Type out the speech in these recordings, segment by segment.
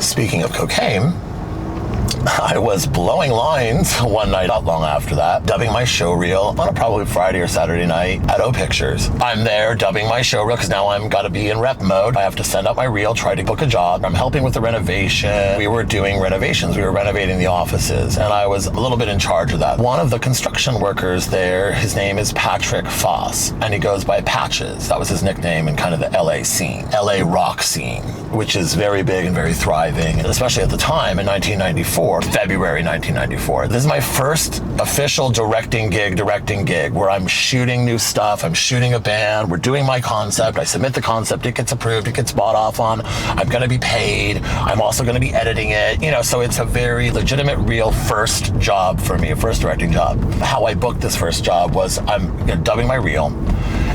Speaking of cocaine, I was blowing lines one night not long after that, dubbing my show reel on a probably Friday or Saturday night at O Pictures. I'm there dubbing my show reel because now I'm got to be in rep mode. I have to send out my reel, try to book a job. I'm helping with the renovation. We were doing renovations. We were renovating the offices, and I was a little bit in charge of that. One of the construction workers there, his name is Patrick Foss, and he goes by Patches. That was his nickname in kind of the LA scene, LA rock scene, which is very big and very thriving, especially at the time in 1994. February 1994. This is my first official directing gig where I'm shooting new stuff, I'm shooting a band, we're doing my concept, I submit the concept, it gets approved, it gets bought off on, I'm gonna be paid, I'm also gonna be editing it, so it's a very legitimate, real first job for me, a first directing job. How I booked this first job was I'm dubbing my reel,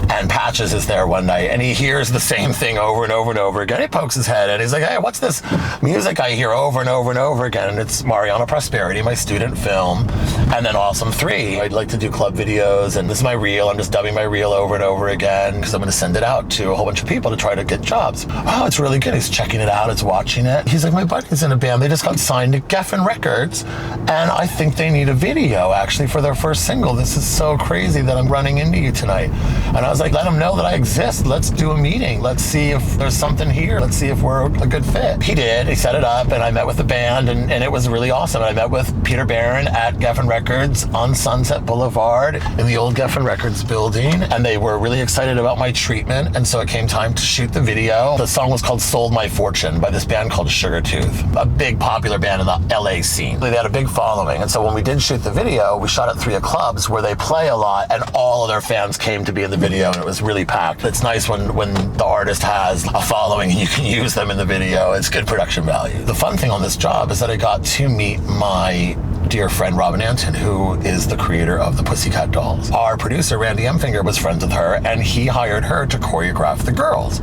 and Patches is there one night, and he hears the same thing over and over and over again. He pokes his head in, he's like, hey, what's this music I hear over and over and over again? And it's Mariana Prosperity, my student film, and then Awesome 3. I'd like to do club videos, and this is my reel. I'm just dubbing my reel over and over again because I'm going to send it out to a whole bunch of people to try to get jobs. Oh, it's really good. He's checking it out. He's watching it. He's like, my buddy's in a band. They just got signed to Geffen Records, and I think they need a video, actually, for their first single. This is so crazy that I'm running into you tonight. And I was like, let them know that I exist. Let's do a meeting. Let's see if there's something here. Let's see if we're a good fit. He did. He set it up, and I met with the band, and it was really awesome. And I met with Peter Barron at Geffen Records on Sunset Boulevard in the old Geffen Records building, and they were really excited about my treatment, and so it came time to shoot the video. The song was called Sold My Fortune by this band called Sugartooth, a big popular band in the LA scene. They had a big following, and so when we did shoot the video, we shot at 3 clubs where they play a lot, and all of their fans came to be in the video, and it was really packed. It's nice when the artist has a following and you can use them in the video. It's good production value. The fun thing on this job is that I got to meet my dear friend Robin Anton, who is the creator of the Pussycat Dolls. Our producer Randy Emfinger was friends with her, and he hired her to choreograph the girls.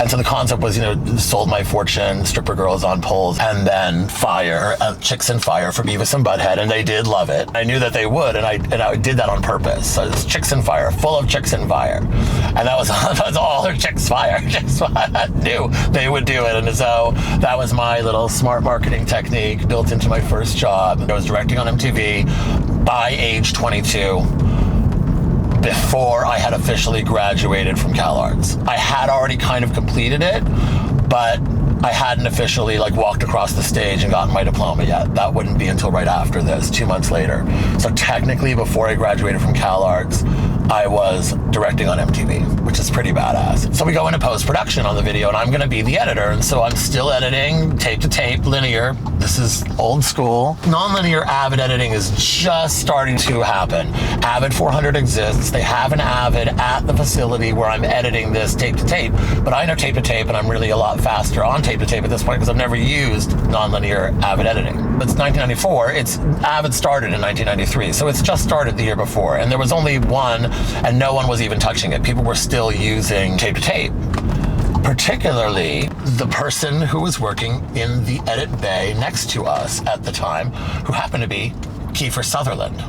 And so the concept was, Sold My Fortune, stripper girls on poles, and then Fire, Chicks and Fire for Beavis and Butthead, and they did love it. I knew that they would, and I did that on purpose. So it's Chicks and Fire, full of chicks and fire, and that was all their Chicks Fire. I knew they would do it, and so that was my little smart marketing technique built into my first job. I was directing on MTV by age 22 before I had officially graduated from CalArts. I had already kind of completed it, but I hadn't officially walked across the stage and gotten my diploma yet. That wouldn't be until right after this, 2 months later. So technically, before I graduated from CalArts, I was directing on MTV, which is pretty badass. So we go into post-production on the video, and I'm gonna be the editor, and so I'm still editing tape to tape, linear. This is old school. Non-linear Avid editing is just starting to happen. Avid 400 exists. They have an Avid at the facility where I'm editing this tape to tape, but I know tape to tape, and I'm really a lot faster on tape to tape at this point because I've never used non-linear Avid editing. It's 1994. Avid started in 1993, so it's just started the year before, and there was only one, and no one was even touching it. People were still using tape to tape. Particularly the person who was working in the edit bay next to us at the time, who happened to be Kiefer Sutherland,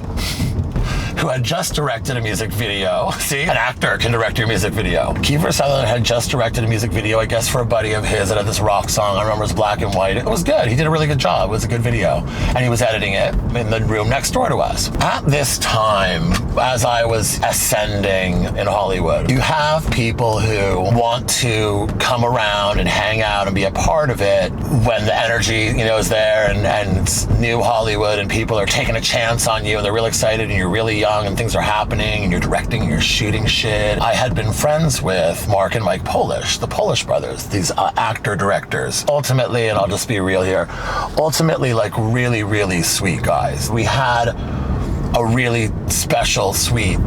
who had just directed a music video. See, an actor can direct your music video. Kiefer Sutherland had just directed a music video, I guess, for a buddy of his that had this rock song. I remember it was black and white. It was good. He did a really good job. It was a good video. And he was editing it in the room next door to us. At this time, as I was ascending in Hollywood, you have people who want to come around and hang out and be a part of it when the energy, is there, and it's new Hollywood and people are taking a chance on you and they're really excited and you're really young and things are happening and you're directing and you're shooting shit. I had been friends with Mark and Mike Polish, the Polish brothers, these actor directors. Ultimately, and I'll just be real here, really, really sweet guys. We had a really special, sweet,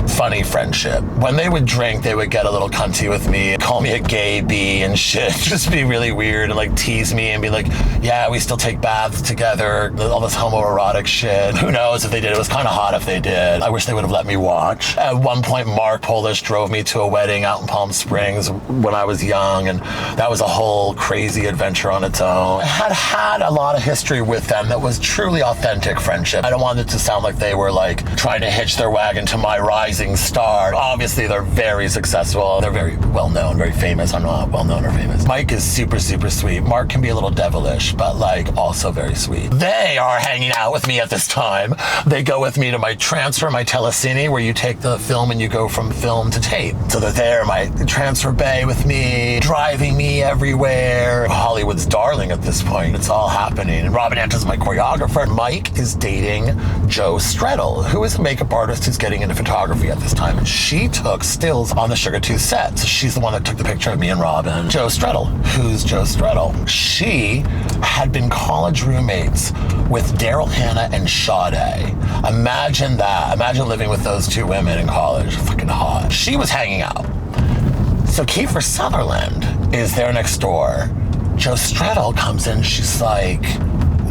funny friendship. When they would drink, they would get a little cunty with me, call me a gay bee and shit, just be really weird and tease me and be like, yeah, we still take baths together, all this homoerotic shit. Who knows if they did? It was kind of hot if they did. I wish they would have let me watch. At one point, Mark Polish drove me to a wedding out in Palm Springs when I was young, and that was a whole crazy adventure on its own. I had a lot of history with them that was truly authentic friendship. I don't want it to sound like they were trying to hitch their wagon to my rising rising star. Obviously, they're very successful. They're very well-known, very famous. I'm not well-known or famous. Mike is super, super sweet. Mark can be a little devilish, but like also very sweet. They are hanging out with me at this time. They go with me to my transfer, my telecine, where you take the film and you go from film to tape. So they're there, my transfer bay with me, driving me everywhere. Hollywood's darling at this point. It's all happening. And Robin Anton's my choreographer. Mike is dating Jo Strettel, who is a makeup artist who's getting into photography at this time. And she took stills on the Sugartooth set. So she's the one that took the picture of me and Robin. Jo Strettel. Who's Jo Strettel? She had been college roommates with Daryl Hannah and Sade. Imagine that. Imagine living with those two women in college. Fucking hot. She was hanging out. So Kiefer Sutherland is there next door. Jo Strettel comes in. She's like,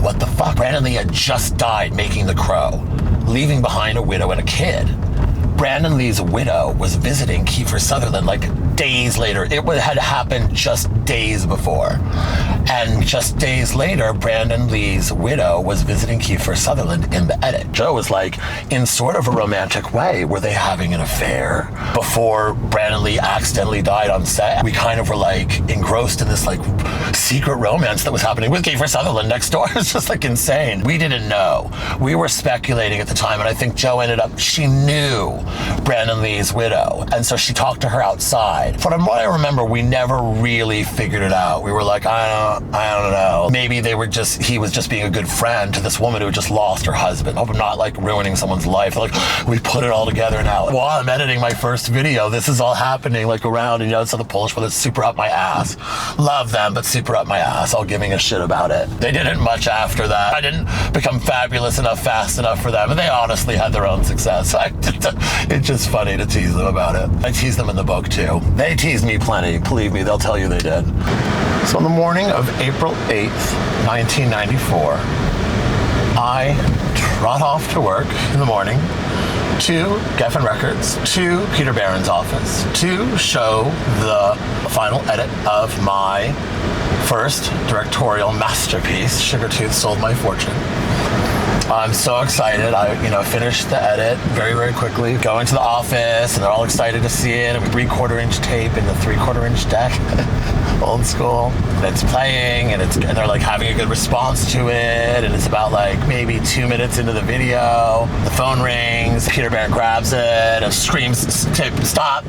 what the fuck? Brandon Lee had just died making The Crow, leaving behind a widow and a kid. Brandon Lee's widow was visiting Kiefer Sutherland like days later. It had happened just days before. And just days later, Brandon Lee's widow was visiting Kiefer Sutherland in the edit. Jo was like, in sort of a romantic way, were they having an affair before Brandon Lee accidentally died on set? We kind of were like engrossed in this like secret romance that was happening with Kiefer Sutherland next door. It's just like insane. We didn't know. We were speculating at the time, and I think Jo ended up, she knew Brandon Lee's widow. And so she talked to her outside. From what I remember, we never really figured it out. We were like, I don't know. Maybe he was just being a good friend to this woman who had just lost her husband. I hope I'm not like ruining someone's life. Like, we put it all together now. While I'm editing my first video, this is all happening like around, and so the Polish brothers super up my ass. Love them, but super up my ass, all giving a shit about it. They didn't much after that. I didn't become fabulous enough fast enough for them, and they honestly had their own success. It's just funny to tease them about it. I tease them in the book too. They teased me plenty. Believe me, they'll tell you they did. So on the morning of April 8th, 1994, I trot off to work in the morning to Geffen Records, to Peter Barron's office, to show the final edit of my first directorial masterpiece, Sugartooth Sold My Fortune. I'm so excited. I, finished the edit very, very quickly. Go into the office, and they're all excited to see it. And 3/4-inch tape in the 3/4-inch deck, old school. And it's playing, and they're like having a good response to it. And it's about like maybe 2 minutes into the video. The phone rings. Peter Barron grabs it and screams, "Stop!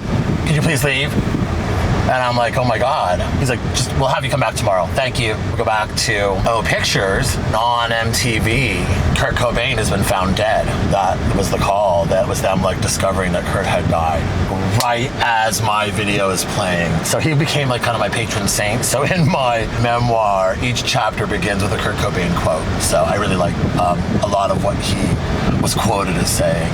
Could you please leave?" And I'm like, oh my God. He's like, we'll have you come back tomorrow. Thank you. We go back to Pictures on MTV. Kurt Cobain has been found dead. That was the call. That was them like discovering that Kurt had died right as my video is playing. So he became like kind of my patron saint. So in my memoir, each chapter begins with a Kurt Cobain quote. So I really like a lot of what he was quoted as saying.